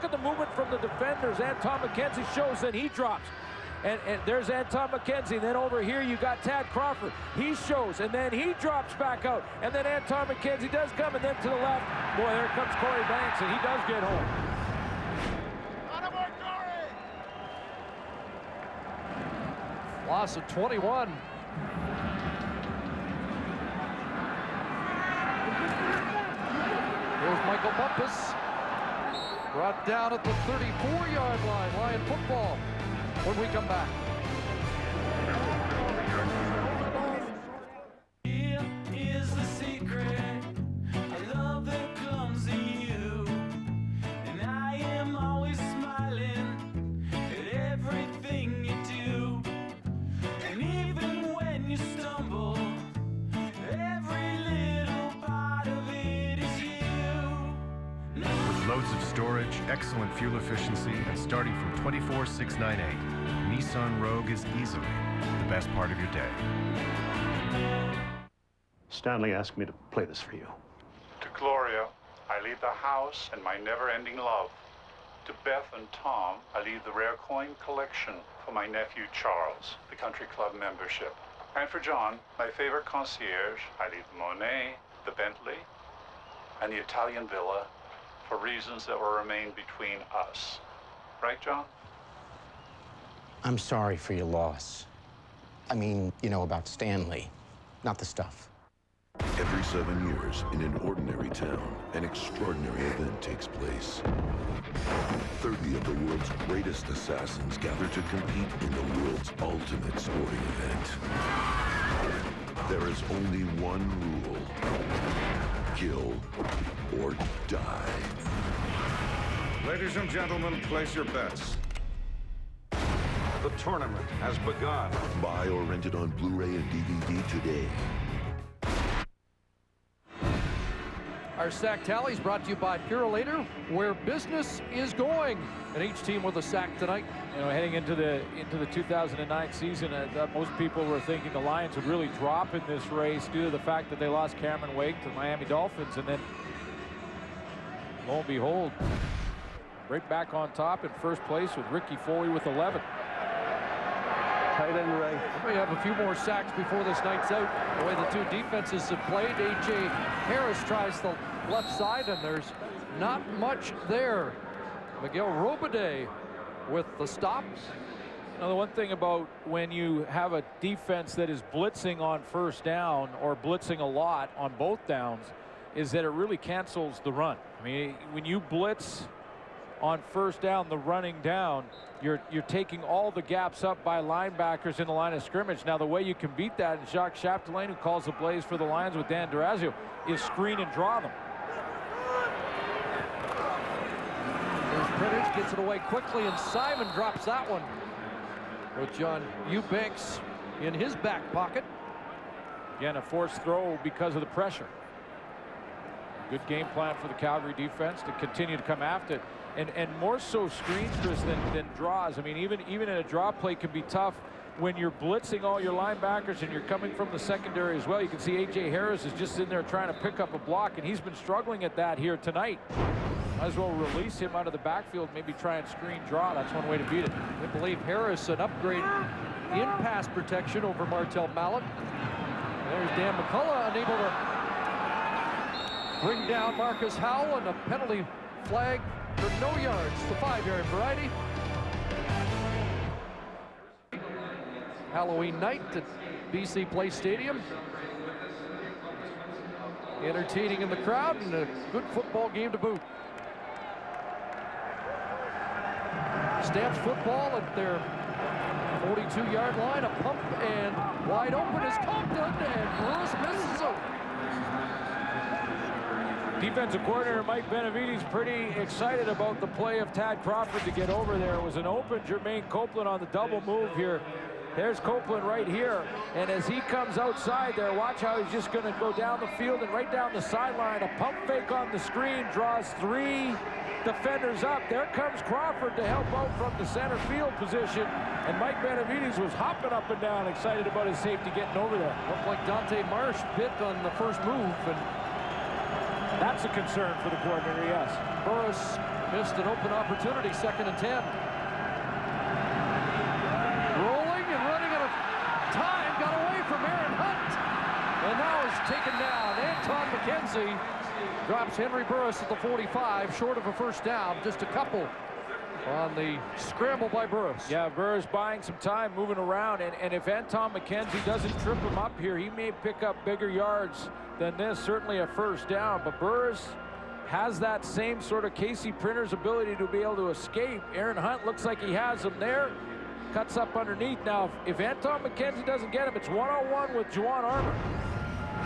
at the movement from the defenders. Anton McKenzie shows, then he drops. And there's Anton McKenzie. Then over here you got Tad Crawford. He shows, and then he drops back out. And then Anton McKenzie does come, and then to the left. Boy, there comes Corey Banks, and he does get home. Loss of 21. Here's Michael Bumpus. Brought down at the 34-yard line. Lion football when we come back. Here is the secret. I love that comes in you. And I am always smiling at everything you do. And even when you stumble, every little part of it is you. With loads of storage, excellent fuel efficiency, and starting from $24,698, Nissan Rogue is easily the best part of your day. Stanley asked me to play this for you. To Gloria, I leave the house and my never-ending love. To Beth and Tom, I leave the rare coin collection for my nephew Charles, the country club membership. And for John, my favorite concierge, I leave the Monet, the Bentley, and the Italian villa for reasons that will remain between us. Right, John? I'm sorry for your loss. I mean, you know, about Stanley, not the stuff. Every 7 years, in an ordinary town, an extraordinary event takes place. 30 of the world's greatest assassins gather to compete in the world's ultimate sporting event. There is only one rule: kill or die. Ladies and gentlemen, place your bets. The tournament has begun. Buy or rent it on Blu-ray and DVD today. Our sack tally is brought to you by Purolator, where business is going. And each team with a sack tonight. You know, heading into the 2009 season, most people were thinking the Lions would really drop in this race due to the fact that they lost Cameron Wake to the Miami Dolphins, and then lo and behold, right back on top in first place with Ricky Foley with 11. Tight end right. We have a few more sacks before this night's out. The way the two defenses have played, A.J. Harris tries the left side, and there's not much there. Miguel Robide with the stop. Now, the one thing about when you have a defense that is blitzing on first down or blitzing a lot on both downs is that it really cancels the run. I mean, when you blitz on first down, the running down, you're taking all the gaps up by linebackers in the line of scrimmage. Now, the way you can beat that, and Jacques Chapdelaine, who calls the plays for the Lions with Dan Durazio, is screen and draw them. There's Prentice, gets it away quickly, and Simon drops that one with John Eubanks in his back pocket. Again, a forced throw because of the pressure. Good game plan for the Calgary defense to continue to come after it. And more so screens, Chris, than draws. I mean, even in a draw play can be tough when you're blitzing all your linebackers and you're coming from the secondary as well. You can see A.J. Harris is just in there trying to pick up a block, and he's been struggling at that here tonight. Might as well release him out of the backfield, maybe try and screen draw. That's one way to beat it. I believe Harris an upgrade in pass protection over Martel Mallet. There's Dan McCullough unable to bring down Marcus Howell, and a penalty flag for no yards, the 5-yard variety. Halloween night at BC Place Stadium. Entertaining in the crowd and a good football game to boot. Stamps football at their 42-yard line. A pump and wide open is Compton, and Bruce misses it. Defensive coordinator Mike Benavides pretty excited about the play of Tad Crawford to get over there. It was an open Jermaine Copeland on the double move here. There's Copeland right here, and as he comes outside there, watch how he's just going to go down the field and right down the sideline. A pump fake on the screen draws 3 defenders up. There comes Crawford to help out from the center field position, and Mike Benavides was hopping up and down, excited about his safety getting over there. Looked like Dante Marsh bit on the first move, and That's a concern for the coordinator, yes. Burris missed an open opportunity, 2nd and 10. Rolling and running out of time, got away from Aaron Hunt. And now is taken down. Anton McKenzie drops Henry Burris at the 45, short of a first down, just a couple on the scramble by Burris. Yeah, Burris buying some time, moving around, and if Anton McKenzie doesn't trip him up here, he may pick up bigger yards than this, certainly a first down, but Burris has that same sort of Casey Printer's ability to be able to escape. Aaron Hunt looks like he has him there, cuts up underneath. Now, if Anton McKenzie doesn't get him, it's one-on-one with Juwan Armour,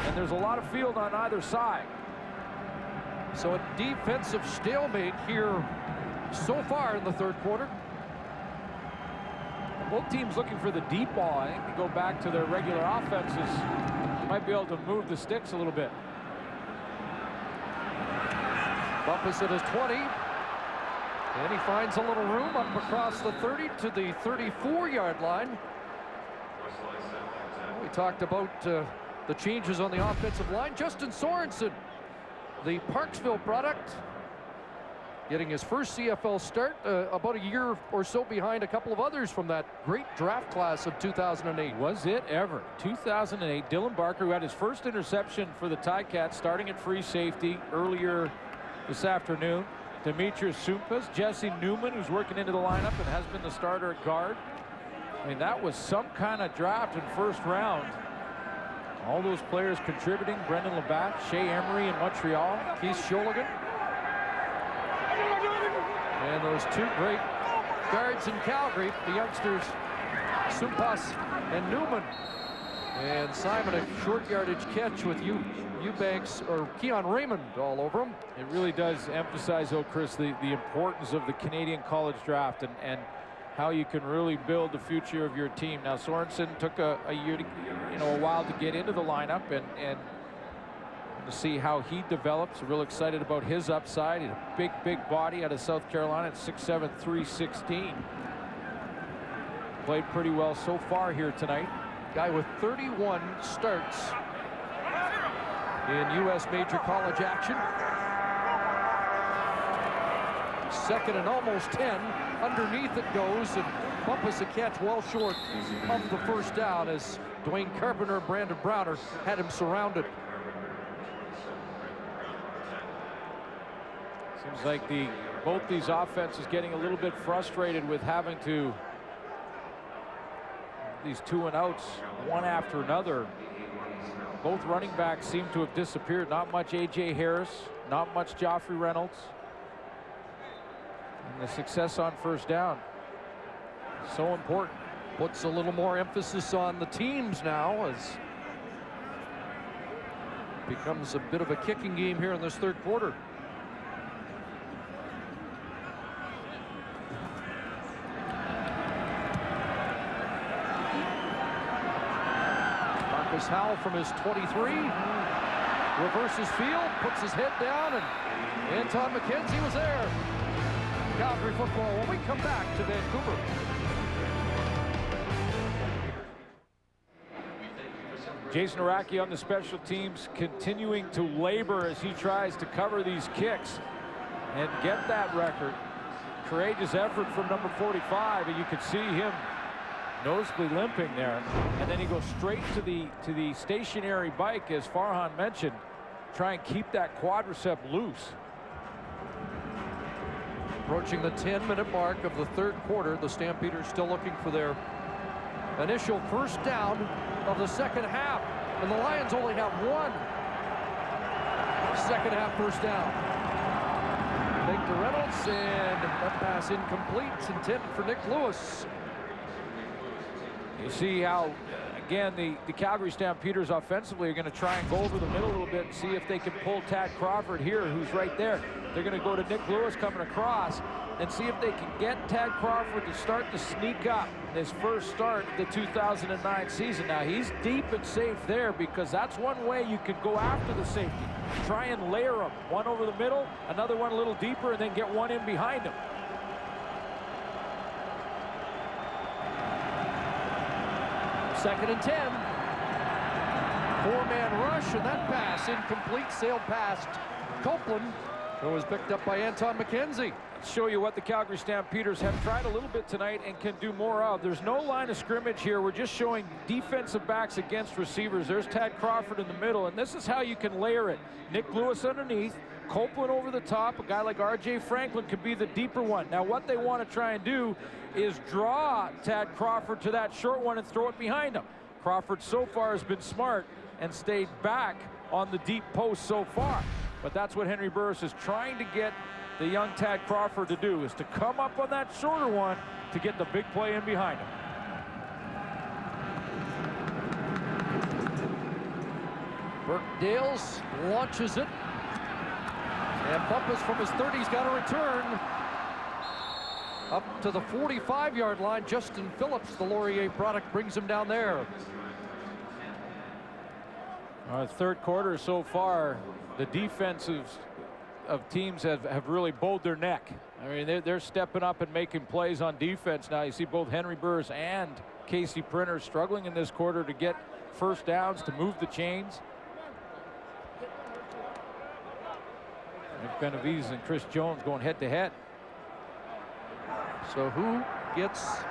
and there's a lot of field on either side. So a defensive stalemate here so far in the third quarter. Both teams looking for the deep ball. I think they go back to their regular offenses. They might be able to move the sticks a little bit. Bumpus at his 20. And he finds a little room up across the 30 to the 34-yard line. We talked about the changes on the offensive line. Justin Sorensen, the Parksville product, getting his first CFL start, about a year or so behind a couple of others from that great draft class of 2008. Was it ever? 2008, Dylan Barker, who had his first interception for the Ticats, starting at free safety earlier this afternoon. Demetrius Sumpas, Jesse Newman, who's working into the lineup and has been the starter at guard. I mean, that was some kind of draft in first round. All those players contributing. Brendan Labatt, Shea Emery in Montreal, Keith Sholigan. And those two great guards in Calgary, the youngsters Sumpas and Newman. And Simon, a short yardage catch with Eubanks or Keon Raymond all over him. It really does emphasize, though, Chris, the importance of the Canadian college draft and how you can really build the future of your team. Now, Sorensen took a year, a while to get into the lineup and to see how he develops. Real excited about his upside. A big body out of South Carolina at 6'7", 316. Played pretty well so far here tonight. Guy with 31 starts in U.S. major college action. 2nd and almost 10. Underneath it goes, and Bumpus a catch well short of the first down as Dwayne Carpenter and Brandon Browner had him surrounded. Seems like both these offenses getting a little bit frustrated with having to these 2-and-outs one after another. Both running backs seem to have disappeared. Not much A.J. Harris, not much Joffrey Reynolds. And the success on first down, so important. Puts a little more emphasis on the teams now as it becomes a bit of a kicking game here in this third quarter. Marcus Howell from his 23 reverses field, puts his head down, and Anton McKenzie was there. Calgary football when we come back to Vancouver. Jason Araki on the special teams, continuing to labor as he tries to cover these kicks and get that record. Courageous effort from number 45, and you could see him noticeably limping there. And then he goes straight to the stationary bike, as Farhan mentioned, try and keep that quadricep loose. Approaching the 10-minute mark of the third quarter, the Stampeders still looking for their initial first down of the second half, and the Lions only have one second half first down. Fake to Reynolds, and that pass incomplete. It's intended for Nick Lewis. You see how, again, the Calgary Stampeders offensively are going to try and go over the middle a little bit and see if they can pull Tad Crawford here, who's right there. They're going to go to Nick Lewis coming across and see if they can get Tad Crawford to start to sneak up in his first start of the 2009 season. Now, he's deep and safe there because that's one way you could go after the safety. Try and layer them. One over the middle, another one a little deeper, and then get one in behind him. Second and 10. Four-man rush, and that pass incomplete, sailed past Copeland, who was picked up by Anton McKenzie. Show you what the Calgary Stampeders have tried a little bit tonight and can do more of. There's no line of scrimmage here. We're just showing defensive backs against receivers. There's Tad Crawford in the middle, and this is how you can layer it. Nick Lewis underneath, Copeland over the top. A guy like R.J. Franklin could be the deeper one. Now what they want to try and do is draw Tad Crawford to that short one and throw it behind him. Crawford so far has been smart and stayed back on the deep post so far. But that's what Henry Burris is trying to get the young Tad Crawford to do, is to come up on that shorter one to get the big play in behind him. Burke Dales launches it. And Bumpus from his 30's got a return. Up to the 45-yard line. Justin Phillips, the Laurier product, brings him down there. Third quarter so far, the defensives of teams have really bowed their neck. I mean, they're stepping up and making plays on defense now. You see both Henry Burris and Casey Printer struggling in this quarter to get first downs, to move the chains. Benavides and Chris Jones going head to head. So who gets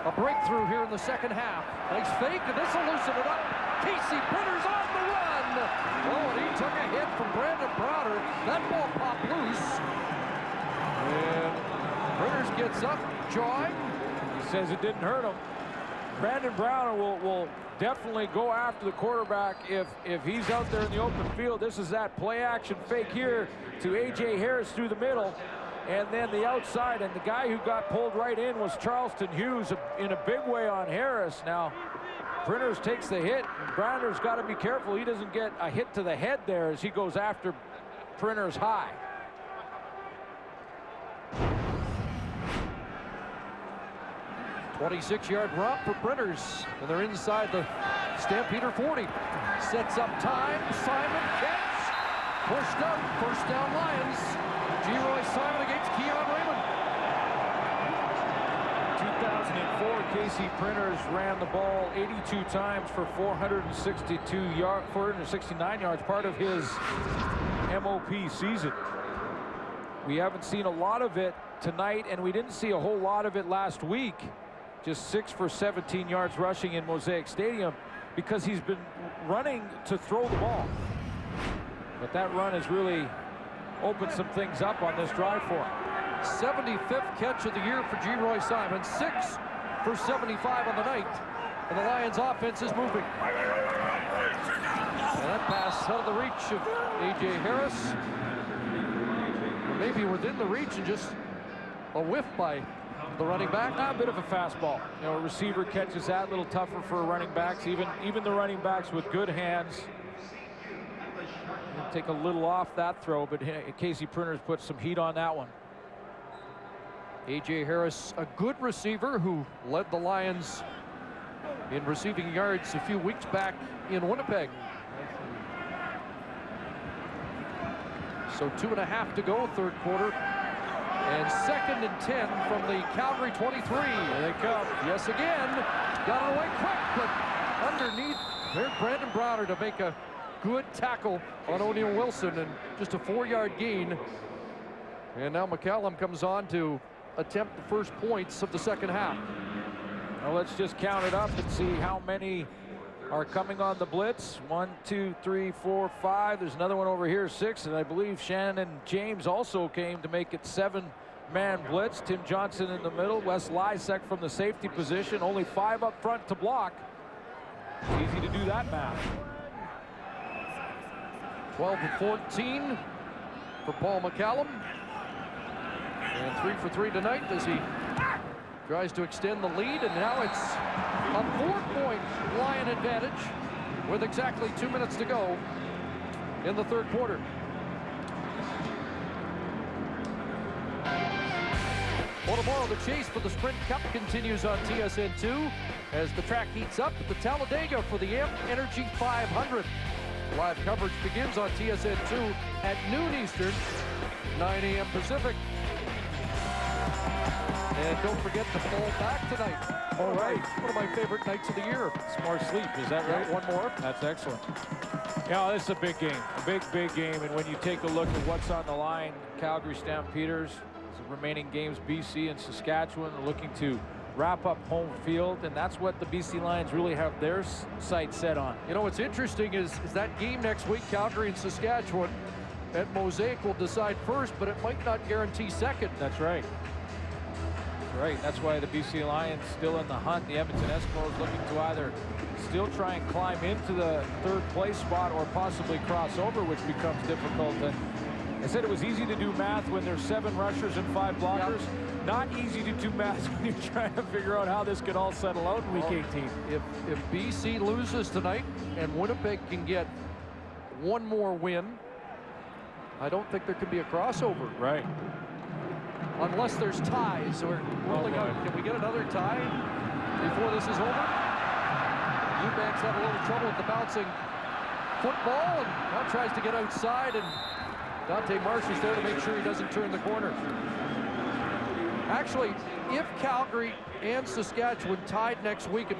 a breakthrough here in the second half? Nice fake, and this will loosen it up. Casey Printer's on the run. Oh, and he took a hit from Brandon Browder. That ball popped loose. And Printers gets up, jawing. He says it didn't hurt him. Brandon Browder will definitely go after the quarterback if he's out there in the open field. This is that play action fake here to A.J. Harris through the middle. And then the outside, and the guy who got pulled right in was Charleston Hughes in a big way on Harris. Now, Printers takes the hit, and Browder's got to be careful he doesn't get a hit to the head there as he goes after Printers high. .26-yard romp for Printers, and they're inside the Stampeder 40. Sets up time, Simon catch, pushed up, first down Lions. G-Roy Simon against Keon Raymond. 2004, Casey Printers ran the ball 82 times for 469 yards, part of his MOP season. We haven't seen a lot of it tonight, and we didn't see a whole lot of it last week. Just 6 for 17 yards rushing in Mosaic Stadium because he's been running to throw the ball. But that run has really opened some things up on this drive for him. 75th catch of the year for G-Roy Simon. 6 for 75 on the night. And the Lions offense is moving. And that pass out of the reach of A.J. Harris. Or maybe within the reach and just a whiff by the running back. A bit of a fastball. You know, a receiver catches that, a little tougher for running backs. Even the running backs with good hands take a little off that throw, but Casey Printers put some heat on that one. A.J. Harris, a good receiver who led the Lions in receiving yards a few weeks back in Winnipeg. So 2.5 to go, third quarter. And 2nd and 10 from the Calgary 23. There they come. Yes, again. Got it away quick, but underneath, there's Brandon Browder to make a good tackle on O'Neal Wilson, and just a 4-yard gain. And now McCallum comes on to attempt the first points of the second half. Now let's just count it up and see how many are coming on the blitz. 1, 2, 3, 4, 5. There's another one over here, 6, and I believe Shannon James also came to make it 7-man blitz. Tim Johnson in the middle, Wes Lysek from the safety position. Only 5 up front to block. It's easy to do that math. 12 of 14 for Paul McCallum. And 3 for 3 tonight as he tries to extend the lead, and now it's a 4-point Lion advantage with exactly 2 minutes to go in the third quarter. Well, tomorrow the chase for the Sprint Cup continues on TSN2 as the track heats up at the Talladega for the Amp Energy 500. Live coverage begins on TSN2 at noon Eastern, 9 a.m. Pacific. And don't forget to fall back tonight. All right. One of my favorite nights of the year. Some more sleep, is that right? Yeah, one more. That's excellent. Yeah, this is a big game, a big game. And when you take a look at what's on the line, Calgary Stampeders, the remaining games, BC and Saskatchewan are looking to wrap up home field, and that's what the BC Lions really have their sights set on. You know, what's interesting is that game next week, Calgary and Saskatchewan, at Mosaic will decide first, but it might not guarantee second. That's right. Right, that's why the BC Lions still in the hunt. The Edmonton Eskimos looking to either still try and climb into the third place spot or possibly cross over, which becomes difficult. And I said it was easy to do math when there's 7 rushers and 5 blockers. Yep. Not easy to do math when you're trying to figure out how this could all settle out in week 18. If BC loses tonight and Winnipeg can get one more win, I don't think there could be a crossover. Right. Unless there's ties. We're rolling out. Can we get another tie before this is over? Eubanks had a little trouble with the bouncing football, and now tries to get outside, and Dante Marsh is there to make sure he doesn't turn the corner. Actually, if Calgary and Saskatchewan tied next week,